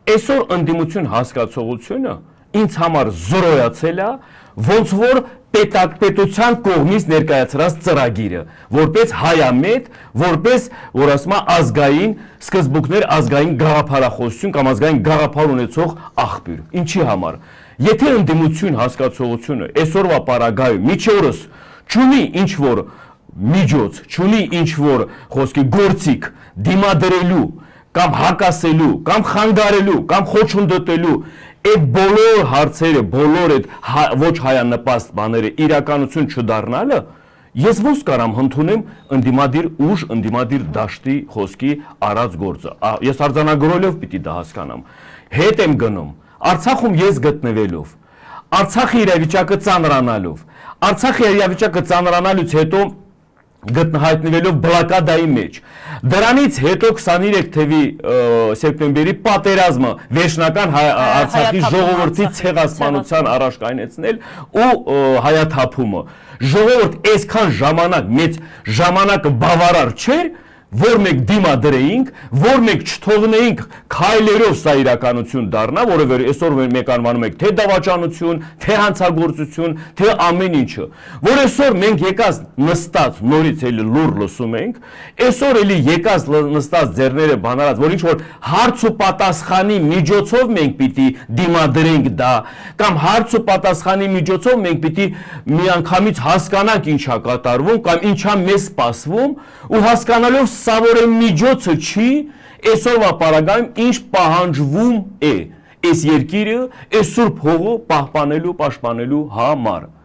Այսօր ընդդիմություն հասկացողությունը ինձ համար զրոյացել է, ոնց որ պետության կողմից ներկայացրած ծրագիրը, որպես հայամետ, որպես որ ասում է ազգային սկզբունքներ, ազգային գաղափարախոսություն կամ ազգային գաղափար ունեցող աղբյուր։ Ինչի համար։ Եթե ընդդիմություն հասկացողությունը այսօրվա պարագայում միջորս չունի ինչ որ միջոց, չունի ինչ որ խոսքի գործիք դիմադրելու կամ հակասելու, կամ խանգարելու, կամ խոչընդոտելու այդ բոլոր հարցերը, բոլոր այդ ոչ հայանպաստ բաները իրականություն չդառնալը, ես ոնց կարամ ընդունեմ ընդդիմադիր ուժ, ընդդիմադիր դաշտի խոսքի արած գործը։ Ես արձանագրելով պիտի դա հասկանամ։ Հետ եմ գնում Արցախում ես գտնվելով, Արցախի իրավիճակը ծանրանալով, Արցախի իրավիճակը ծանրանալուց հետո գտնահայտնվելով բլոկադայի մեջ։ Դրանից հետո 23 թվականի սեպտեմբերի պատերազմը վերջնական Արցախի ժողովրդի ցեղասպանության առաջ կայնեցնել ու հայաթափումը։ Ժողովուրդ այսքան ժամանակ մեծ ժամանակը բավարար չէր, որ մենք դիմադրեինք, որ մենք չթողնեինք քայլերով սա իրականություն դառնա, որովհետև այսօր մենք անվանում ենք թե դավաճանություն, թե հանցագործություն, թե ամեն ինչը, որ այսօր մենք եկած նստած նորից էլի լուր լսում ենք, այսօր էլի եկած նստած ձեռները բանարած, որ ինչ որ հարց ու պատասխանի միջոցով մենք պիտի դիմադրենք դա, կամ հարց ու պատասխանի միջոցով մենք պիտի միանգամից հասկանանք ինչա կատարվում կամ ինչա մեզ սպասվում ու հասկանալով սա որ միջոցը չի, այսօրվա պարագայում ինչ պահանջվում է այս երկիրը, այս սուրբ հողը պահպանելու, պաշտպանելու համար։